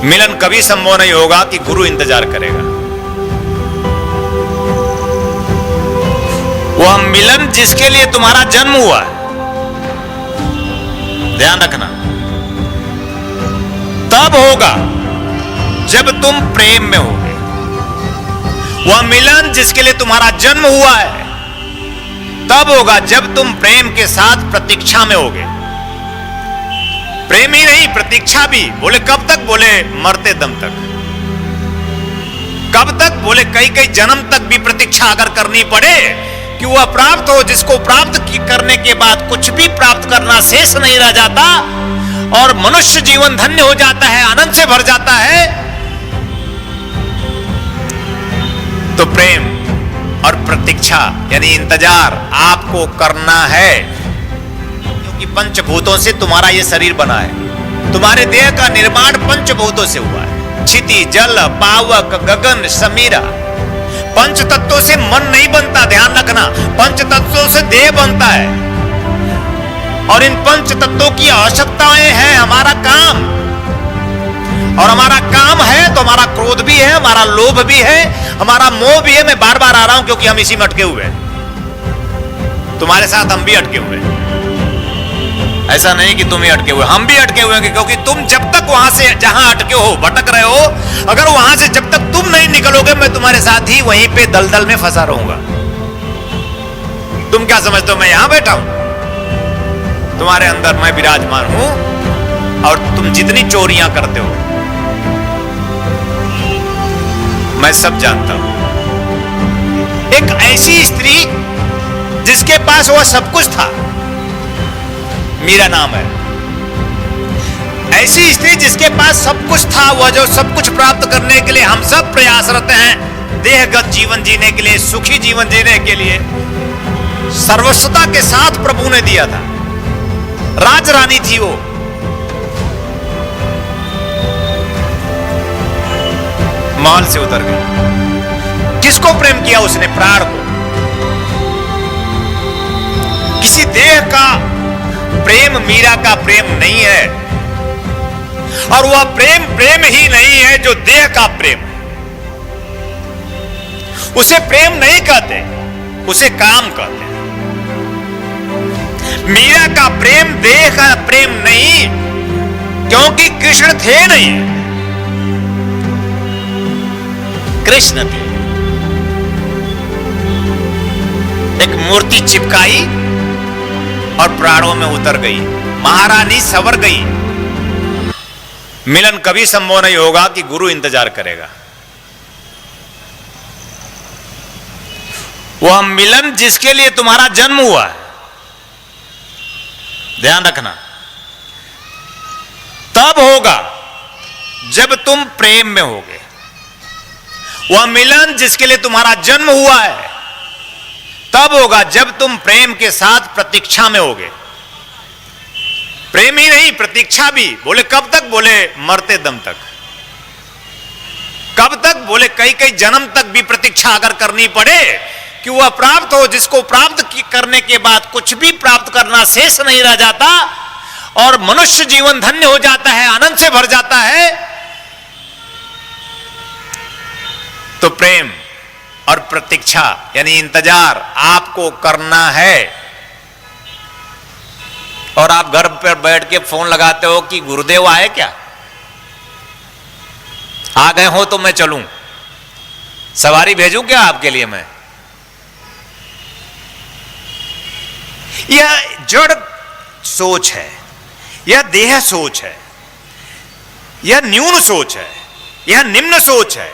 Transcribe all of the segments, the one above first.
मिलन कभी संभव नहीं होगा कि गुरु इंतजार करेगा। वह मिलन जिसके लिए तुम्हारा जन्म हुआ है, ध्यान रखना, तब होगा जब तुम प्रेम में होगे। वह मिलन जिसके लिए तुम्हारा जन्म हुआ है तब होगा जब तुम प्रेम के साथ प्रतीक्षा में होगे। प्रेम ही नहीं, प्रतीक्षा भी। बोले कब तक? बोले मरते दम तक। कब तक? बोले कई कई जन्म तक भी प्रतीक्षा अगर करनी पड़े कि वह प्राप्त हो, जिसको प्राप्त करने के बाद कुछ भी प्राप्त करना शेष नहीं रह जाता और मनुष्य जीवन धन्य हो जाता है, आनंद से भर जाता है। तो प्रेम और प्रतीक्षा यानी इंतजार आपको करना है, क्योंकि पंचभूतों से तुम्हारा यह शरीर बना है। तुम्हारे देह का निर्माण पंचभूतों से हुआ है। क्षिति, जल, पावक, गगन, समीरा। पंच तत्वों से मन नहीं बनता, ध्यान रखना। पंच तत्वों से देह बनता है और इन पंच तत्वों की आवश्यकताएं हैं हमारा काम। और हमारा काम है तो हमारा क्रोध भी है, हमारा लोभ भी है, हमारा मोह भी है। मैं बार बार आ रहा हूं क्योंकि हम इसी में अटके हुए हैं। तुम्हारे साथ हम भी अटके हुए हैं, ऐसा नहीं कि तुम ही अटके हुए, हम भी अटके हुए हैं। क्योंकि तुम जब तक वहां से जहां अटके हो, भटक रहे हो, अगर वहां से जब तक तुम नहीं निकलोगे मैं तुम्हारे साथ ही वहीं पे दलदल में फंसा रहूंगा। तुम क्या समझते हो मैं यहां बैठा हूं? तुम्हारे अंदर मैं विराजमान हूं और तुम जितनी चोरियां करते हो मैं सब जानता हूं। एक ऐसी स्त्री जिसके पास वह सब कुछ था, मीरा नाम है। ऐसी स्त्री जिसके पास सब कुछ था, वह जो सब कुछ प्राप्त करने के लिए हम सब प्रयासरत हैं, देहगत जीवन जीने के लिए, सुखी जीवन जीने के लिए, सर्वस्वता के साथ प्रभु ने दिया था। राजरानी थी वो। महल से उतर गई। किसको प्रेम किया उसने? प्राण को। किसी देह का प्रेम मीरा का प्रेम नहीं है, और वह प्रेम प्रेम ही नहीं है जो देह का प्रेम। उसे प्रेम नहीं कहते, उसे काम कहते। मीरा का प्रेम देह का प्रेम नहीं, क्योंकि कृष्ण थे नहीं, कृष्ण थे। एक मूर्ति चिपकाई और प्राणों में उतर गई, महारानी सवर गई। मिलन कभी संभव नहीं होगा कि गुरु इंतजार करेगा। वह मिलन जिसके लिए तुम्हारा जन्म हुआ है, ध्यान रखना, तब होगा जब तुम प्रेम में होगे। वह मिलन जिसके लिए तुम्हारा जन्म हुआ है तब होगा जब तुम प्रेम के साथ प्रतीक्षा में होगे। प्रेम ही नहीं, प्रतीक्षा भी। बोले कब तक? बोले मरते दम तक। कब तक? बोले कई कई जन्म तक भी प्रतीक्षा अगर करनी पड़े कि वह प्राप्त हो, जिसको प्राप्त करने के बाद कुछ भी प्राप्त करना शेष नहीं रह जाता और मनुष्य जीवन धन्य हो जाता है, आनंद से भर जाता है। तो प्रेम और प्रतीक्षा यानी इंतजार आपको करना है। और आप घर पर बैठ के फोन लगाते हो कि गुरुदेव आए क्या? आ गए हो तो मैं चलूं, सवारी भेजूं क्या आपके लिए मैं? यह जड़ सोच है, यह देह सोच है, यह न्यून सोच है, यह निम्न सोच है।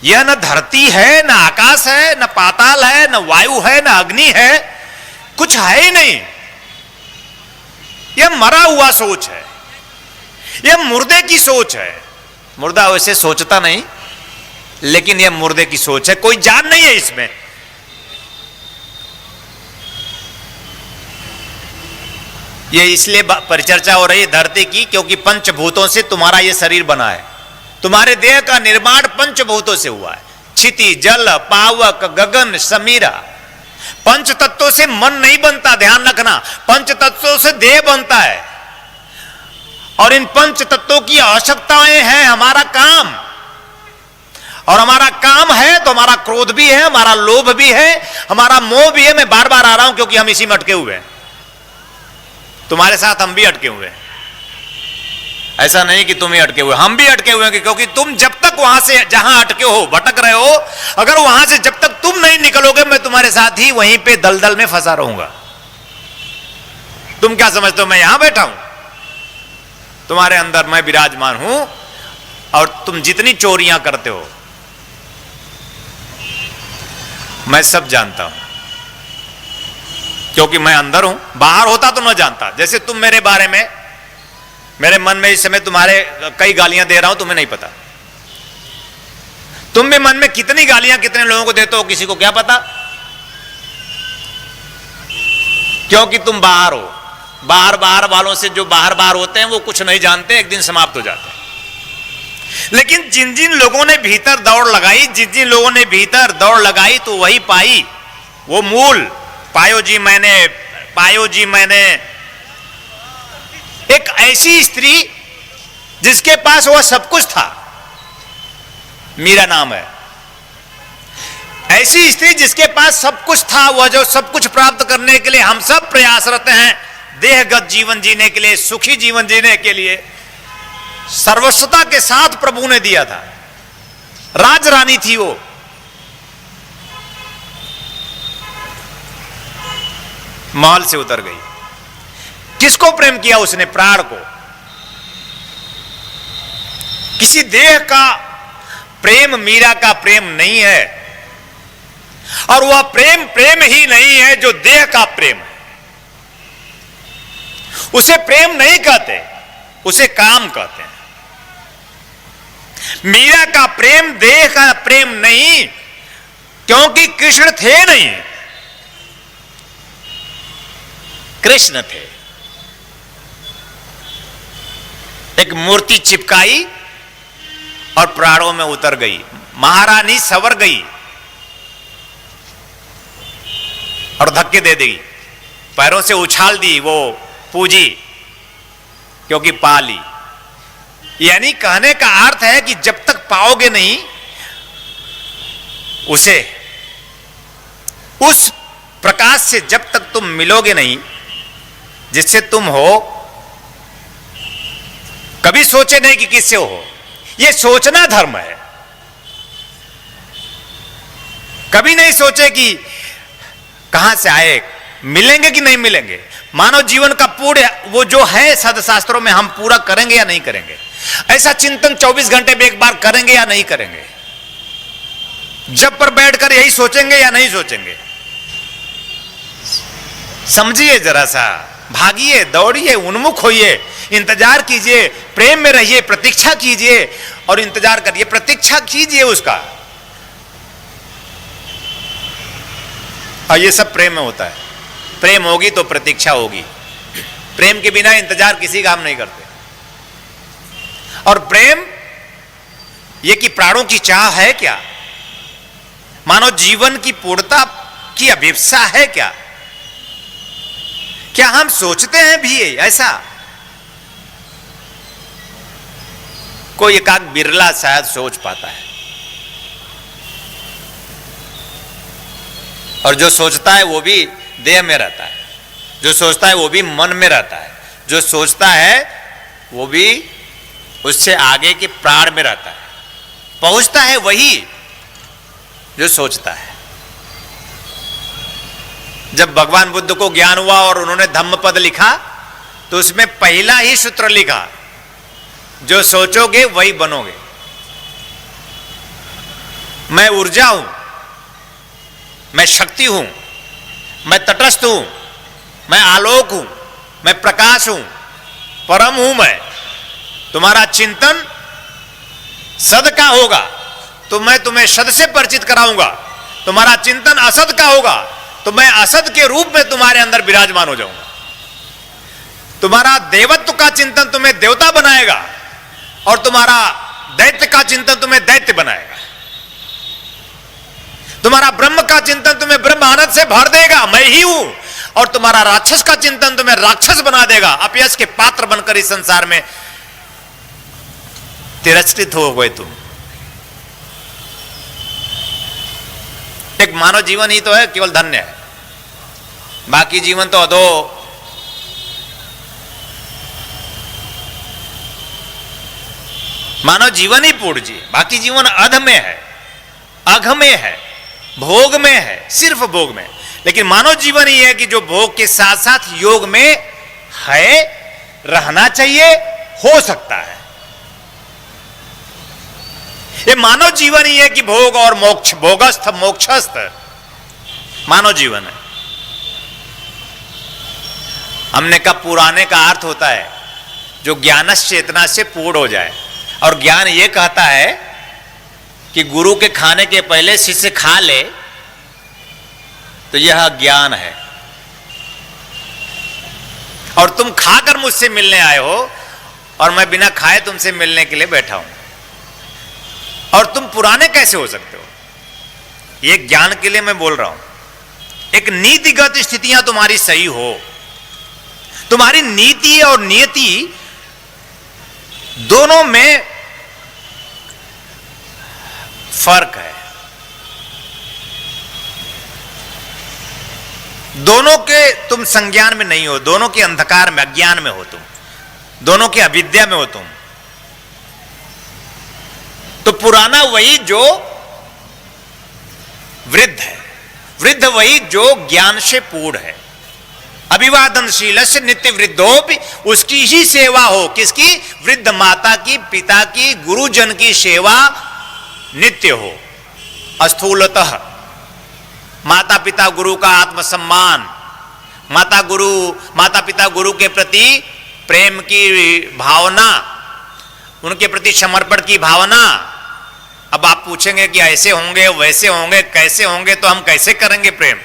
यह न धरती है, न आकाश है, न पाताल है, न वायु है, न अग्नि है, कुछ है ही नहीं। यह मरा हुआ सोच है, यह मुर्दे की सोच है। मुर्दा वैसे सोचता नहीं, लेकिन यह मुर्दे की सोच है, कोई जान नहीं है इसमें। यह इसलिए परिचर्चा हो रही है धरती की, क्योंकि पंचभूतों से तुम्हारा यह शरीर बना है। तुम्हारे देह का निर्माण पंचभूतों से हुआ है। क्षिति, जल, पावक, गगन, समीरा। पंच तत्वों से मन नहीं बनता, ध्यान रखना। पंच तत्वों से देह बनता है और इन पंच तत्वों की आवश्यकताएं हैं हमारा काम। और हमारा काम है तो हमारा क्रोध भी है, हमारा लोभ भी है, हमारा मोह भी है। मैं बार बार आ रहा हूं क्योंकि हम इसी में अटके हुए हैं। तुम्हारे साथ हम भी अटके हुए हैं, ऐसा नहीं कि तुम ही अटके हुए, हम भी अटके हुए हैं। क्योंकि तुम जब तक वहां से जहां अटके हो, भटक रहे हो, अगर वहां से जब तक तुम नहीं निकलोगे, मैं तुम्हारे साथ ही वहीं पे दलदल में फंसा रहूंगा। तुम क्या समझते हो मैं यहां बैठा हूं? तुम्हारे अंदर मैं विराजमान हूं। और तुम जितनी चोरियां करते हो मैं सब जानता हूं, क्योंकि मैं अंदर हूं। बाहर होता तो न जानता। जैसे तुम मेरे बारे में, मेरे मन में इस समय तुम्हारे कई गालियां दे रहा हूं, तुम्हें नहीं पता। तुम भी मन में कितनी गालियां कितने लोगों को देते हो, किसी को क्या पता? क्योंकि तुम बाहर हो। बाहर वालों से जो बाहर होते हैं वो कुछ नहीं जानते, एक दिन समाप्त हो जाते हैं। लेकिन जिन जिन लोगों ने भीतर दौड़ लगाई, जिन जिन लोगों ने भीतर दौड़ लगाई, तो वही पाई वो मूल। पायो जी मैंने एक ऐसी स्त्री जिसके पास वह सब कुछ था, मीरा नाम है। ऐसी स्त्री जिसके पास सब कुछ था, वह जो सब कुछ प्राप्त करने के लिए हम सब प्रयासरत हैं, देहगत जीवन जीने के लिए, सुखी जीवन जीने के लिए, सर्वस्वता के साथ प्रभु ने दिया था। राजरानी थी वो। महल से उतर गई। किसको प्रेम किया उसने? प्राण को। किसी देह का प्रेम मीरा का प्रेम नहीं है। और वह प्रेम ही नहीं है जो देह का प्रेम है। उसे प्रेम नहीं कहते, उसे काम कहते हैं। मीरा का प्रेम देह का प्रेम नहीं, क्योंकि कृष्ण थे नहीं, कृष्ण थे। एक मूर्ति चिपकाई और प्राणों में उतर गई। महारानी सवर गई और धक्के दे दी, पैरों से उछाल दी, वो पूजी क्योंकि पा ली। यानी कहने का अर्थ है कि जब तक पाओगे नहीं उसे, उस प्रकाश से जब तक तुम मिलोगे नहीं जिससे तुम हो, कभी सोचे नहीं कि किससे हो। यह सोचना धर्म है। कभी नहीं सोचे कि कहां से आए, मिलेंगे कि नहीं मिलेंगे। मानव जीवन का पूर्ण वो जो है सदशास्त्रों में, हम पूरा करेंगे या नहीं करेंगे। ऐसा चिंतन 24 घंटे में एक बार करेंगे या नहीं करेंगे। जब पर बैठकर यही सोचेंगे या नहीं सोचेंगे। समझिए जरा सा, भागिए, दौड़िए, उन्मुख होइए, इंतजार कीजिए, प्रेम में रहिए, प्रतीक्षा कीजिए और इंतजार करिए, प्रतीक्षा कीजिए उसका। और ये सब प्रेम में होता है। प्रेम होगी तो प्रतीक्षा होगी। प्रेम के बिना इंतजार किसी काम नहीं करते। और प्रेम ये कि प्राणों की चाह है क्या? मानव जीवन की पूर्णता की अभिप्सा है क्या? क्या हम सोचते हैं भी ऐसा? कोई एकाक बिरला शायद सोच पाता है। और जो सोचता है वो भी देह में रहता है, जो सोचता है वो भी मन में रहता है, जो सोचता है वो भी उससे आगे के प्राण में रहता है। पहुंचता है वही जो सोचता है। जब भगवान बुद्ध को ज्ञान हुआ और उन्होंने धम्मपद लिखा तो उसमें पहला ही सूत्र लिखा, जो सोचोगे वही बनोगे। मैं ऊर्जा हूं, मैं शक्ति हूं, मैं तटस्थ हूं, मैं आलोक हूं, मैं प्रकाश हूं, परम हूं मैं। तुम्हारा चिंतन सद का होगा तो मैं तुम्हें सद से परिचित कराऊंगा। तुम्हारा चिंतन असद का होगा तो मैं असद के रूप में तुम्हारे अंदर विराजमान हो जाऊंगा। तुम्हारा देवत्व का चिंतन तुम्हें देवता बनाएगा और तुम्हारा दैत्य का चिंतन तुम्हें दैत्य बनाएगा। तुम्हारा ब्रह्म का चिंतन तुम्हें ब्रह्म आनंद से भर देगा, मैं ही हूं। और तुम्हारा राक्षस का चिंतन तुम्हें राक्षस बना देगा, अपयश के पात्र बनकर इस संसार में तिरस्कृत हो गए तुम। एक मानव जीवन ही तो है केवल धन्य है, बाकी जीवन तो अधो। मानव जीवन ही पूर्ण जी, बाकी जीवन अध में है, अघ में है, भोग में है, सिर्फ भोग में। लेकिन मानव जीवन ही है कि जो भोग के साथ साथ योग में है, रहना चाहिए, हो सकता है। ये मानव जीवन ही है कि भोग और मोक्ष, भोगस्थ मोक्षस्थ मानव जीवन है। हमने कहा पुराने का अर्थ होता है जो ज्ञानस चेतना से पूर्ण हो जाए। और ज्ञान ये कहता है कि गुरु के खाने के पहले शिष्य खा ले तो यह ज्ञान है। और तुम खाकर मुझसे मिलने आए हो और मैं बिना खाए तुमसे मिलने के लिए बैठा हूं, और तुम पुराने कैसे हो सकते हो? ये ज्ञान के लिए मैं बोल रहा हूं। एक नीतिगत स्थितियां तुम्हारी सही हो, तुम्हारी नीति और नियति दोनों में फर्क है। दोनों के तुम संज्ञान में नहीं हो, दोनों के अंधकार में, अज्ञान में हो तुम, दोनों की अविद्या में हो तुम। तो पुराना वही जो वृद्ध है, वृद्ध वही जो ज्ञान से पूर्ण है। अभिवादनशील से नित्य वृद्धोपि, उसकी ही सेवा हो। किसकी? वृद्ध माता की, पिता की, गुरुजन की सेवा नित्य हो। अस्थूलतः माता पिता गुरु का आत्मसम्मान, माता पिता गुरु के प्रति प्रेम की भावना, उनके प्रति समर्पण की भावना। अब आप पूछेंगे कि ऐसे होंगे, वैसे होंगे, कैसे होंगे, तो हम कैसे करेंगे प्रेम?